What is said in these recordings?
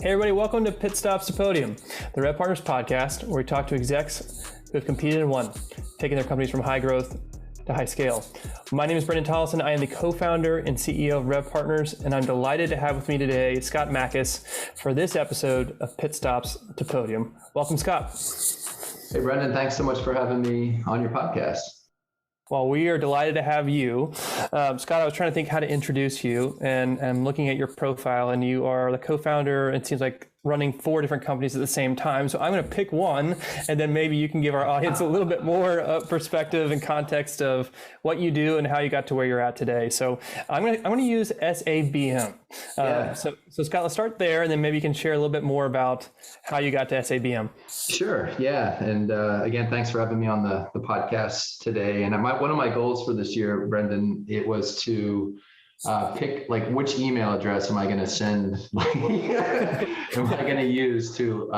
Hey everybody, welcome to Pit Stops to Podium, the Rev Partners podcast, where we talk to execs who have competed and won, taking their companies from high growth to high scale. My name is Brendan Tollison. I am the co-founder and CEO of Rev Partners, and I'm delighted to have with me today Scott Mackes for this episode of Pit Stops to Podium. Welcome, Scott. Hey Brendan, thanks so much for having me on your podcast. Well, we are delighted to have you. Scott, I was trying to think how to introduce you, and I'm looking at your profile, and you are the co-founder, it seems like, running 4 different companies at the same time. So I'm going to pick one, and then maybe you can give our audience a little bit more perspective and context of what you do and how you got to where you're at today. So I'm going to use SABM. So Scott, let's start there, and then maybe you can share a little bit more about how you got to SABM. Sure. Yeah. And again, thanks for having me on the podcast today. And one of my goals for this year, Brendan, it was to pick which email address am I going to send, am I going to use to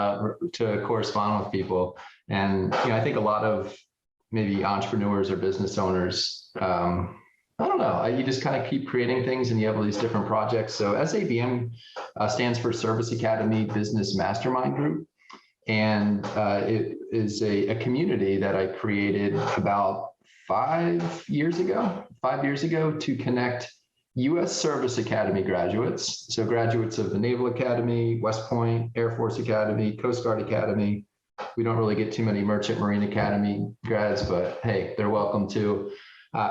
correspond with people? And I think a lot of maybe entrepreneurs or business owners, I don't know, you just kind of keep creating things and you have all these different projects. So SABM stands for Service Academy Business Mastermind Group. And it is a community that I created about 5 years ago to connect U.S. Service Academy graduates, so graduates of the Naval Academy, West Point, Air Force Academy, Coast Guard Academy. We don't really get too many Merchant Marine Academy grads, but hey, they're welcome too,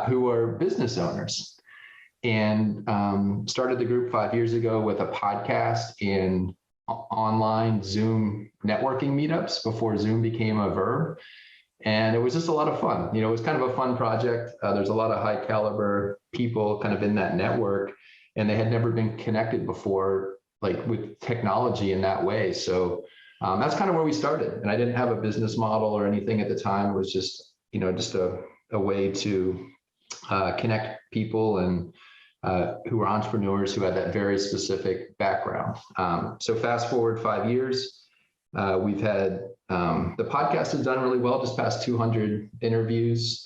who are business owners. And started the group 5 years ago with a podcast and online Zoom networking meetups before Zoom became a verb. And it was just a lot of fun. It was kind of a fun project. There's a lot of high caliber people kind of in that network, and they had never been connected before, with technology in that way. So that's kind of where we started. And I didn't have a business model or anything at the time. It was just, just a way to connect people and who were entrepreneurs who had that very specific background. So fast forward 5 years. We've had, the podcast has done really well, just past 200 interviews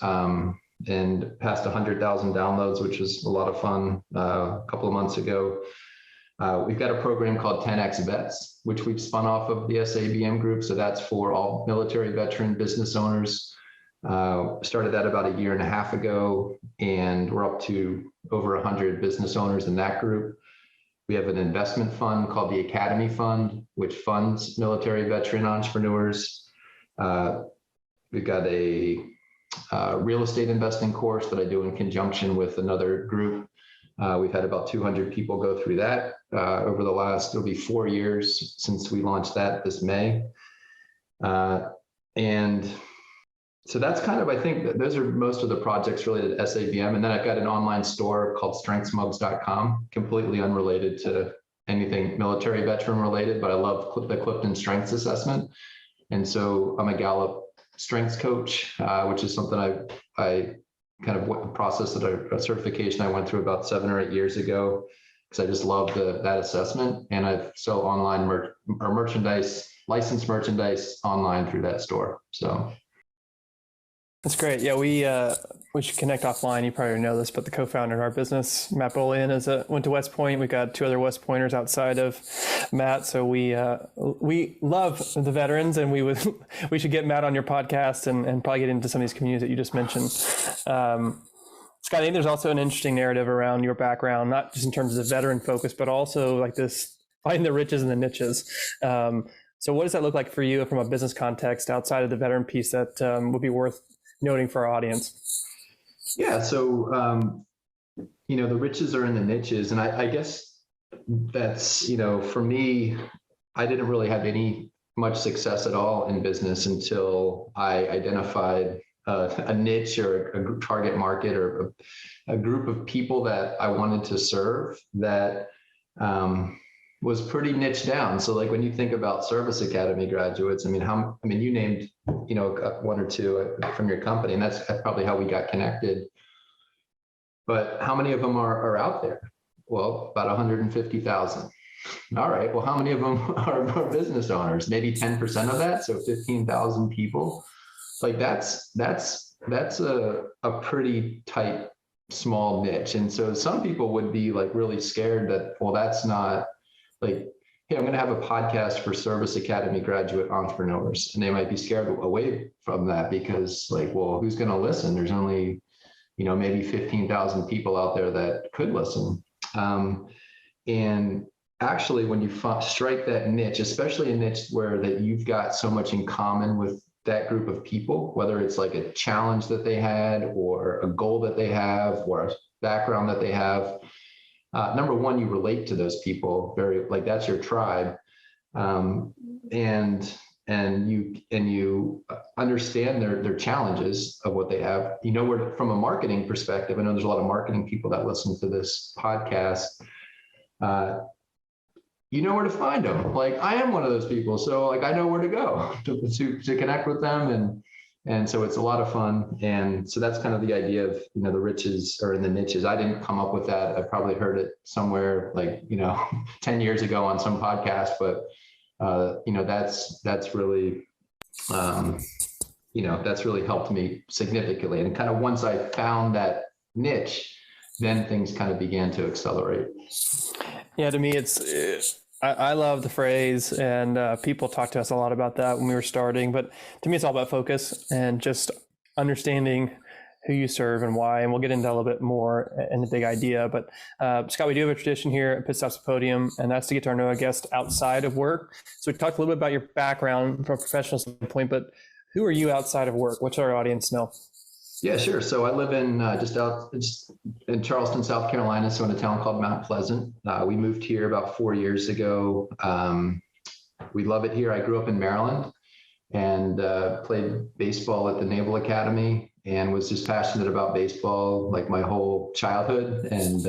and past 100,000 downloads, which was a lot of fun a couple of months ago. We've got a program called 10X Vets, which we've spun off of the SABM group. So that's for all military veteran business owners. Started that about 1.5 years ago, and we're up to over 100 business owners in that group. We have an investment fund called the Academy Fund, which funds military veteran entrepreneurs. We've got a real estate investing course that I do in conjunction with another group. We've had about 200 people go through that over the last, it'll be 4 years since we launched that this May. And so that's kind of, I think that those are most of the projects related to SABM. And then I've got an online store called strengthsmugs.com, completely unrelated to anything military veteran related, but I love the Clifton Strengths Assessment. And so I'm a Gallup Strengths Coach, which is something I kind of a process a certification I went through about 7 or 8 years ago, because I just love that assessment. And I sell online merchandise, licensed merchandise online through that store. So. That's great. Yeah, we should connect offline. You probably know this, but the co-founder of our business, Matt Bolian, went to West Point. We've got 2 other West Pointers outside of Matt, so we love the veterans, and we should get Matt on your podcast and probably get into some of these communities that you just mentioned. Scott, I think there's also an interesting narrative around your background, not just in terms of the veteran focus, but also like this finding the riches and the niches. So what does that look like for you from a business context outside of the veteran piece that would be worth noting for our audience? Yeah. So, the riches are in the niches. And I guess that's, for me, I didn't really have much success at all in business until I identified a niche or a target market or a group of people that I wanted to serve that was pretty niche down. So when you think about Service Academy graduates, you named, 1 or 2 from your company, and that's probably how we got connected. But how many of them are out there? Well, about 150,000. All right. Well, how many of them are business owners? Maybe 10% of that. So 15,000 people. That's a pretty tight, small niche. And so some people would be really scared that, well, that's not hey, I'm going to have a podcast for Service Academy graduate entrepreneurs. And they might be scared away from that because like, well, who's going to listen? There's only, maybe 15,000 people out there that could listen. And actually, when you strike that niche, especially a niche where that you've got so much in common with that group of people, whether it's like a challenge that they had or a goal that they have or a background that they have, number one, you relate to those people like that's your tribe. And you understand their challenges of what they have. Where from a marketing perspective, I know there's a lot of marketing people that listen to this podcast. You know where to find them. Like I am one of those people. So like, I know where to go to connect with them. And so it's a lot of fun. And so that's kind of the idea of, the riches or in the niches. I didn't come up with that. I probably heard it somewhere like, 10 years ago on some podcast, but that's really, that's really helped me significantly. And kind of once I found that niche, then things kind of began to accelerate. Yeah, to me, I love the phrase, and people talk to us a lot about that when we were starting. But to me, it's all about focus and just understanding who you serve and why. And we'll get into a little bit more in the big idea. But Scott, we do have a tradition here at Pit Stops Podium, and that's to get to know our guest outside of work. So we talked a little bit about your background from a professional standpoint, but who are you outside of work? What should our audience know? Yeah, sure. So I live in just in Charleston, South Carolina, so in a town called Mount Pleasant. We moved here about 4 years ago. We love it here. I grew up in Maryland and played baseball at the Naval Academy and was just passionate about baseball like my whole childhood and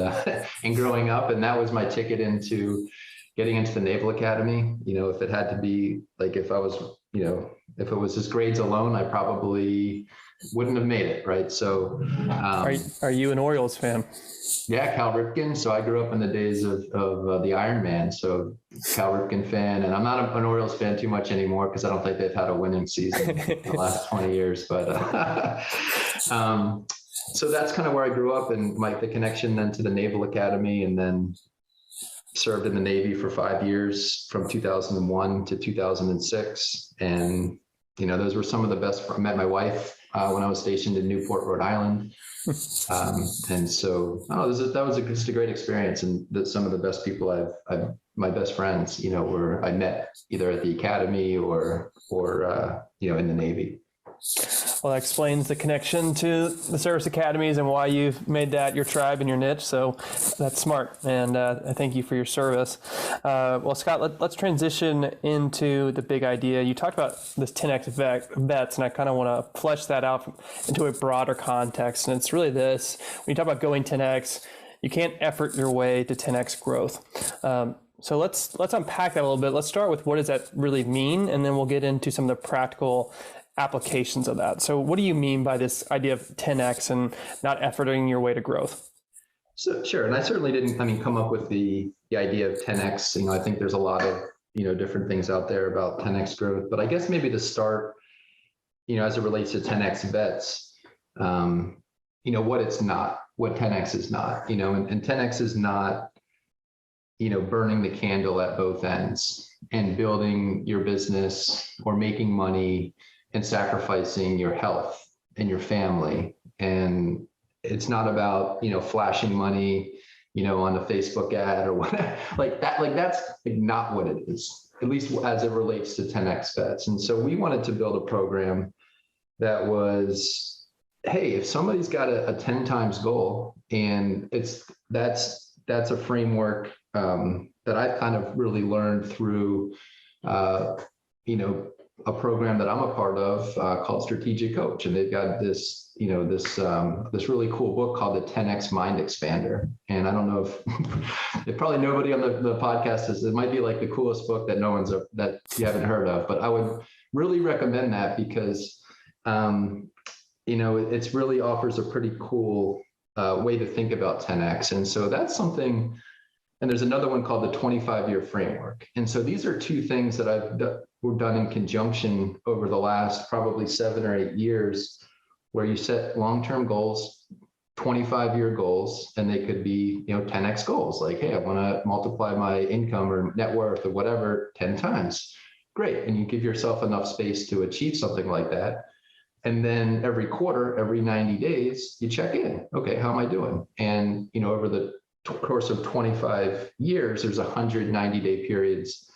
growing up. And that was my ticket into getting into the Naval Academy. If it had to be like, if it was just grades alone, I probably wouldn't have made it, right? So, are you an Orioles fan? Yeah, Cal Ripken. So I grew up in the days of the Iron Man. So Cal Ripken fan, and I'm not an Orioles fan too much anymore because I don't think they've had a winning season in the last 20 years. But so that's kind of where I grew up, and the connection then to the Naval Academy, and then served in the Navy for 5 years from 2001 to 2006, and those were some of the best. I met my wife when I was stationed in Newport, Rhode Island. And so that was just a great experience. And some of the best people my best friends, I met either at the academy or in the Navy. Well, that explains the connection to the service academies and why you've made that your tribe and your niche. So that's smart. And I thank you for your service. Well, Scott, let's transition into the big idea. You talked about this 10X bets, and I kind of want to flesh that out into a broader context. And it's really this: when you talk about going 10X, you can't effort your way to 10X growth. So let's unpack that a little bit. Let's start with what does that really mean, and then we'll get into some of the practical applications of that. So what do you mean by this idea of 10X and not efforting your way to growth? So sure. And I certainly didn't, come up with the idea of 10X. I think there's a lot of, different things out there about 10X growth, but I guess maybe to start, as it relates to 10X bets, what it's not, what 10X is not, and 10X is not, burning the candle at both ends and building your business or making money and sacrificing your health and your family. And it's not about, flashing money, on a Facebook ad or whatever, like that, that's not what it is, at least as it relates to 10X bets. And so we wanted to build a program that was, hey, if somebody's got a 10 times goal, and that's a framework that I've kind of really learned through, a program that I'm a part of called Strategic Coach. And they've got this, this really cool book called the 10X Mind Expander. And I don't know if probably nobody on the podcast it might be like the coolest book that that you haven't heard of, but I would really recommend that because, it's really offers a pretty cool way to think about 10X. And so that's something. And there's another one called the 25-year framework. And so these are two things that were done in conjunction over the last probably 7 or 8 years, where you set long-term goals, 25-year goals, and they could be, 10x goals. Like, hey, I want to multiply my income or net worth or whatever 10 times. Great. And you give yourself enough space to achieve something like that. And then every quarter, every 90 days, you check in. Okay, how am I doing? And, over the course of 25 years, there's 190-day periods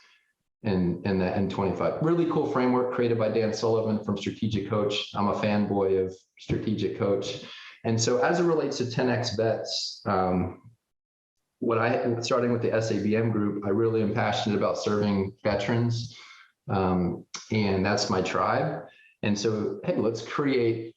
in 25. Really cool framework created by Dan Sullivan from Strategic Coach. I'm a fanboy of Strategic Coach. And so as it relates to 10X bets, starting with the SABM group, I really am passionate about serving veterans. And that's my tribe. And so, hey, let's create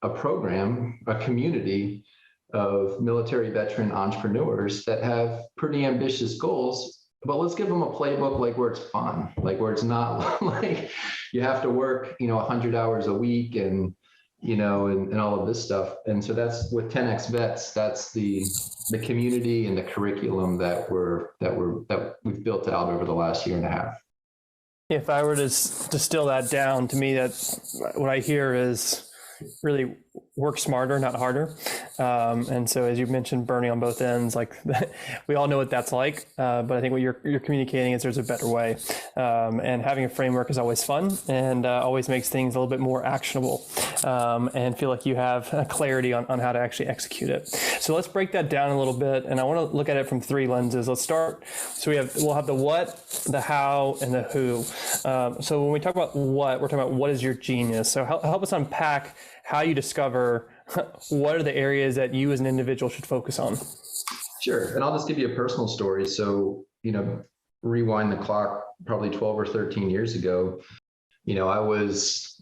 a program, a community of military veteran entrepreneurs that have pretty ambitious goals, but let's give them a playbook like where it's fun, like where it's not like you have to work, 100 hours a week and, and all of this stuff. And so that's with 10X Vets, that's the community and the curriculum that we've built out over the last year and a half. If I were to distill that down, to me, that's what I hear is really work smarter, not harder. And so, as you mentioned, burning on both ends, like we all know what that's like. But I think what you're communicating is there's a better way. And having a framework is always fun and always makes things a little bit more actionable and feel like you have clarity on how to actually execute it. So let's break that down a little bit. And I want to look at it from three lenses. Let's start. So we'll have the what, the how, and the who. So when we talk about what, we're talking about what is your genius. So help us unpack how you discover what are the areas that you as an individual should focus on. Sure. And I'll just give you a personal story. So, rewind the clock probably 12 or 13 years ago, I was,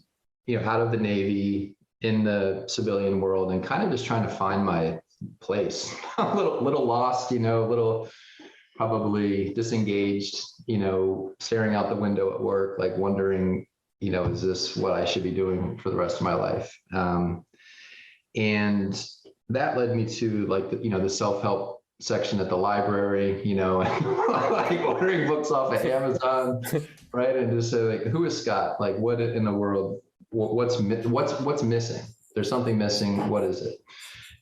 out of the Navy in the civilian world and kind of just trying to find my place, a little lost, a little probably disengaged, staring out the window at work, like wondering, is this what I should be doing for the rest of my life? And that led me to the self-help section at the library, like ordering books off of Amazon, right? And just say, like, who is Scott? Like, what in the world, what's missing? There's something missing. What is it?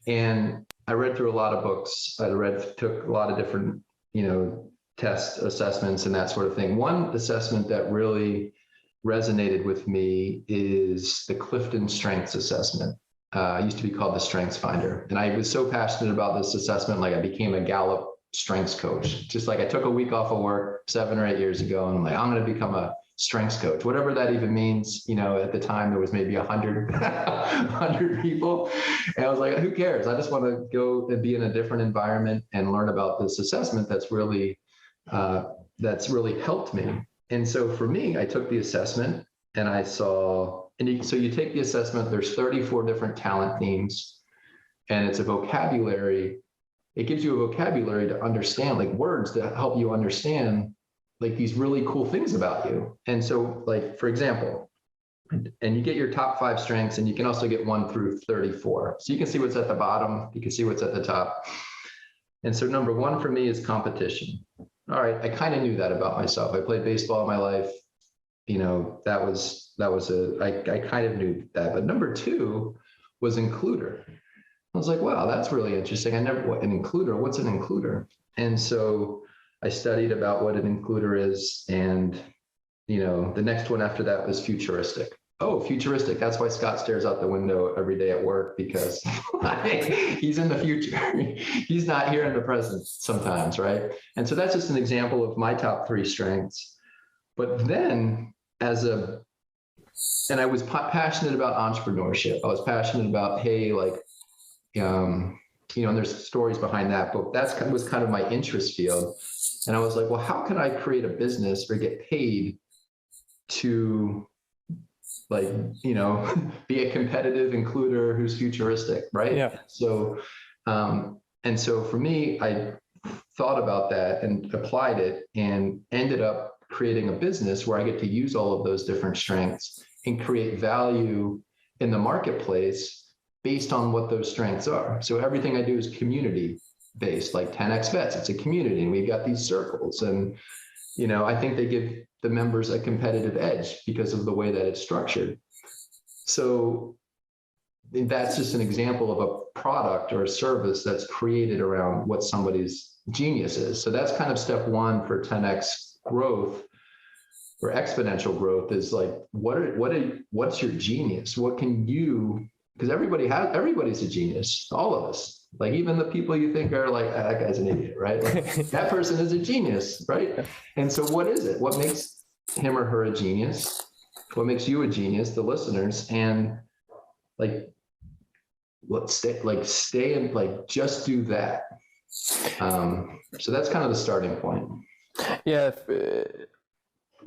And I read through a lot of books. Took a lot of different, test assessments and that sort of thing. One assessment that really resonated with me is the Clifton Strengths Assessment. It used to be called the Strengths Finder. And I was so passionate about this assessment, like I became a Gallup strengths coach. Just like I took a week off of work 7 or 8 years ago, and I'm like, I'm going to become a strengths coach, whatever that even means. At the time there was maybe 100 people. And I was like, who cares? I just want to go and be in a different environment and learn about this assessment that's really helped me. And so for me, I took the assessment and I saw, so you take the assessment, there's 34 different talent themes, and it's a vocabulary. It gives you a vocabulary to understand, like words that help you understand like these really cool things about you. And so, like, for example, and you get your top 5 strengths, and you can also get 1 through 34. So you can see what's at the bottom, you can see what's at the top. And so number 1 for me is competition. All right, I kind of knew that about myself. I played baseball in my life. I kind of knew that. But number 2 was includer. I was like, wow, that's really interesting. What's an includer? And so I studied about what an includer is. And, the next one after that was futuristic. Oh, futuristic. That's why Scott stares out the window every day at work, because he's in the future. He's not here in the present sometimes, right? And so that's just an example of my top 3 strengths. But then and I was passionate about entrepreneurship. I was passionate about, hey, like, and there's stories behind that, but was kind of my interest field. And I was like, well, how can I create a business or get paid to, like, be a competitive includer who's futuristic, right? Yeah. So, and so for me, I thought about that and applied it and ended up creating a business where I get to use all of those different strengths and create value in the marketplace based on what those strengths are. So everything I do is community based, like 10X Vets, it's a community, and we've got these circles. And, I think they give the members a competitive edge because of the way that it's structured. So that's just an example of a product or a service that's created around what somebody's genius is. So that's kind of step one for 10x growth or exponential growth, is like, what's your genius? What can you, because everybody's a genius, all of us. Like even the people you think are like, that guy's an idiot, right? Like, that person is a genius, right? And so what is it? What makes him or her a genius? What makes you a genius, the listeners? And like, let's stay and like, just do that. So that's kind of the starting point. Yeah.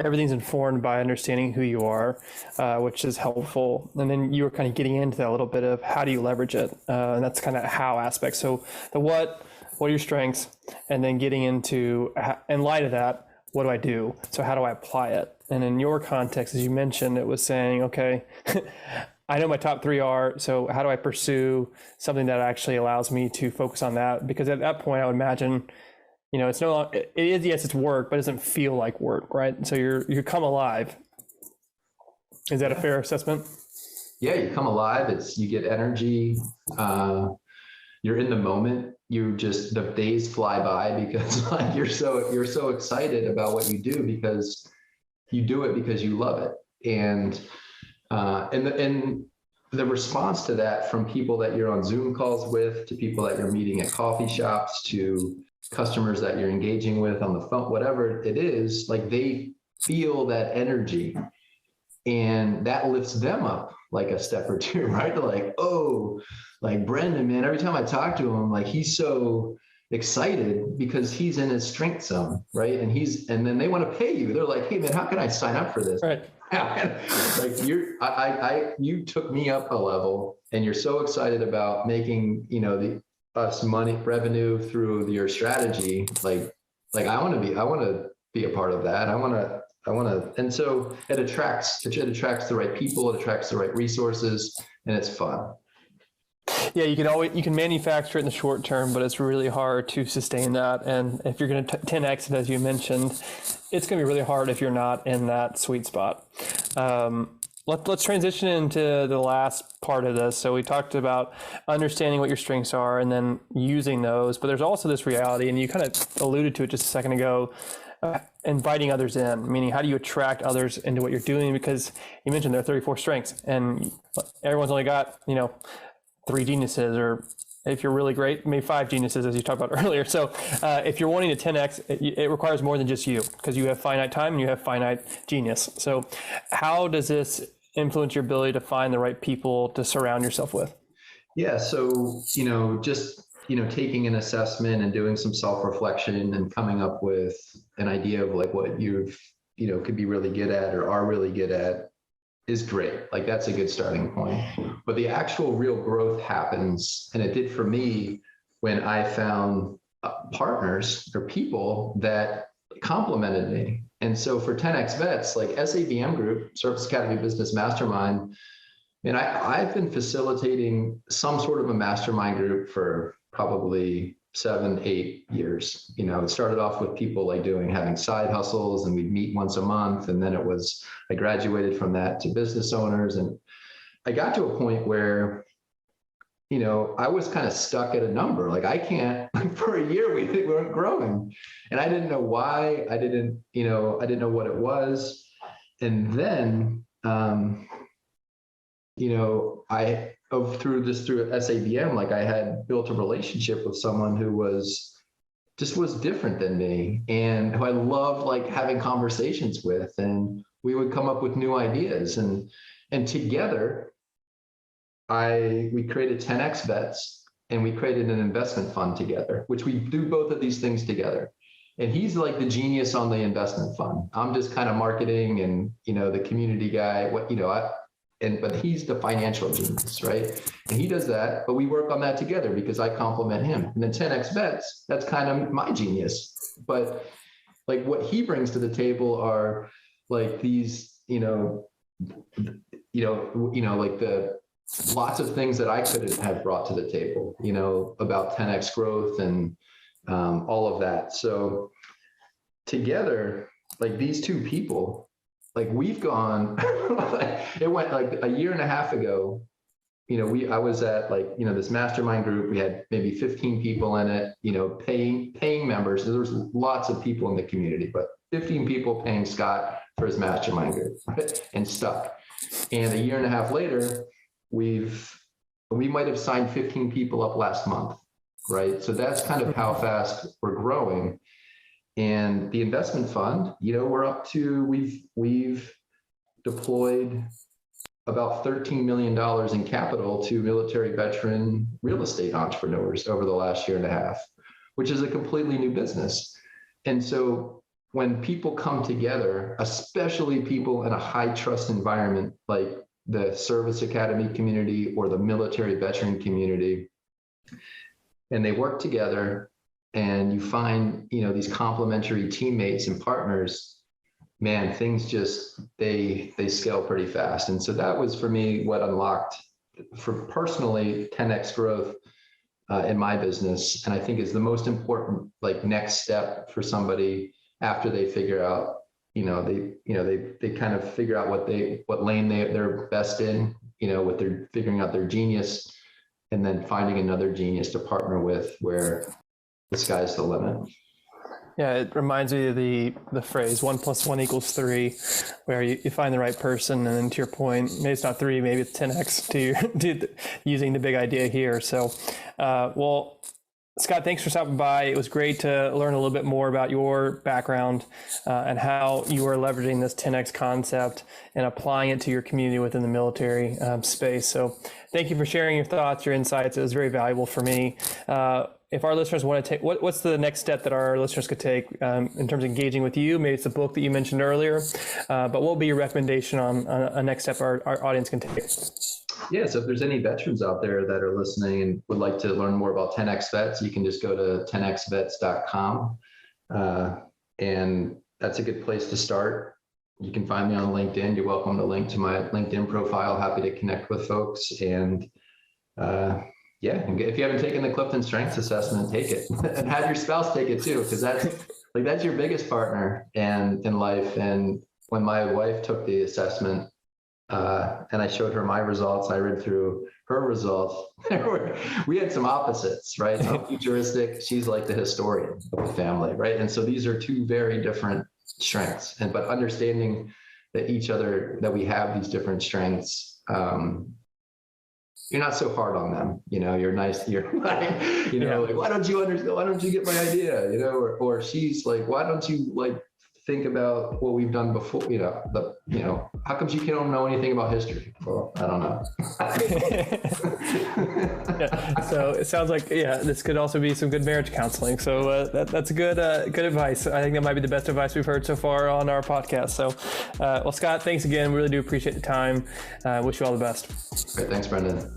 Everything's informed by understanding who you are, which is helpful. And then you were kind of getting into that a little bit of how do you leverage it? And that's kind of how aspect. So the what are your strengths? And then getting into, in light of that, what do I do? So how do I apply it? And in your context, as you mentioned, it was saying, okay, I know my top three are, so how do I pursue something that actually allows me to focus on that? Because at that point, I would imagine, it's no longer, it is, yes, it's work, but it doesn't feel like work, right? So you come alive. Is that a fair assessment? Yeah, you come alive. You get energy. You're in the moment. The days fly by because like you're so excited about what you do because you do it because you love it. And the response to that from people that you're on Zoom calls with, to people that you're meeting at coffee shops, to customers that you're engaging with on the phone, whatever it is, like they feel that energy and that lifts them up like a step or two, right? They're like, oh, like Brendan, man, every time I talk to him, like he's so excited because he's in his strength zone, right? And then they want to pay you. They're like, hey man, how can I sign up for this? Right. Like you took me up a level and you're so excited about making, us money, revenue through your strategy. Like I want to be a part of that. I want to, and so it attracts the right people, it attracts the right resources, and it's fun. Yeah, you can manufacture it in the short term, but it's really hard to sustain that. And if you're going to 10x it, as you mentioned, it's going to be really hard if you're not in that sweet spot. Let's transition into the last part of this. So we talked about understanding what your strengths are and then using those, but there's also this reality, and you kind of alluded to it just a second ago, inviting others in, meaning how do you attract others into what you're doing? Because you mentioned there are 34 strengths and everyone's only got, 3 geniuses, or if you're really great, maybe 5 geniuses, as you talked about earlier. So if you're wanting to 10x, it requires more than just you, because you have finite time and you have finite genius. So how does this influence your ability to find the right people to surround yourself with? Yeah. So, taking an assessment and doing some self-reflection and coming up with an idea of like what you've, could be really good at or are really good at is great. Like that's a good starting point. But the actual real growth happens, and it did for me, when I found partners or people that complemented me. And so for 10x Vets, like SABM Group, Service Academy Business Mastermind, and I've been facilitating some sort of a mastermind group for probably 7-8 years. It started off with people like having side hustles, and we'd meet once a month. And then I graduated from that to business owners. And I got to a point where, I was kind of stuck at a number. Like I can't, for a year, we weren't growing, and I didn't know why. I didn't know what it was. And then, through SABM, like I had built a relationship with someone who was different than me and who I loved like having conversations with, and we would come up with new ideas, and together we created 10x Vets, and we created an investment fund together, which we do both of these things together. And he's like the genius on the investment fund. I'm just kind of marketing and, the community guy, but he's the financial genius, right? And he does that, but we work on that together because I complement him. And then 10x Vets, that's kind of my genius. But like what he brings to the table are like these, like the lots of things that I couldn't have brought to the table, about 10x growth and all of that. So together, like these two people, like we've gone, it went like a year and a half ago, I was at this mastermind group. We had maybe 15 people in it, paying members. There was lots of people in the community, but 15 people paying Scott for his mastermind group, right? And stuck. And a year and a half later, we might have signed 15 people up last month, right? So that's kind of how fast we're growing. And the investment fund, we're up to, we've deployed about $13 million in capital to military veteran real estate entrepreneurs over the last year and a half, which is a completely new business. And so when people come together, especially people in a high trust environment, like the Service Academy community or the military veteran community, and they work together and you find, these complementary teammates and partners, man, things just, they scale pretty fast. And so that was for me what unlocked for personally 10x growth in my business. And I think is the most important next step for somebody after they figure out, they kind of figure out what lane they're best in, what they're figuring out their genius, and then finding another genius to partner with where the sky's the limit. Yeah, it reminds me of the phrase 1 + 1 = 3, where you find the right person, and then to your point, maybe it's not 3, maybe it's 10x to using the big idea here. So, well, Scott, thanks for stopping by. It was great to learn a little bit more about your background and how you are leveraging this 10x concept and applying it to your community within the military space. So thank you for sharing your thoughts, your insights. It was very valuable for me. If our listeners want to take, what's the next step that our listeners could take in terms of engaging with you? Maybe it's the book that you mentioned earlier, but what would be your recommendation on a next step our audience can take? Yeah, so if there's any veterans out there that are listening and would like to learn more about 10X Vets, you can just go to 10xvets.com. And that's a good place to start. You can find me on LinkedIn. You're welcome to link to my LinkedIn profile. Happy to connect with folks. And if you haven't taken the Clifton Strengths Assessment, take it. And have your spouse take it too, because that's your biggest partner in life. And when my wife took the assessment, and I showed her my results, I read through her results. We had some opposites, right? I'm futuristic. She's like the historian of the family, right? And so these are two very different strengths. But understanding that that we have these different strengths, you're not so hard on them. You're nice. You're like, why don't you understand? Why don't you get my idea? Or she's like, why don't you think about what we've done before, how come you don't know anything about history? Well, I don't know. Yeah, so it sounds like, this could also be some good marriage counseling. So that's good advice. I think that might be the best advice we've heard so far on our podcast. So, well, Scott, thanks again. We really do appreciate the time. Wish you all the best. Great. Thanks, Brendan.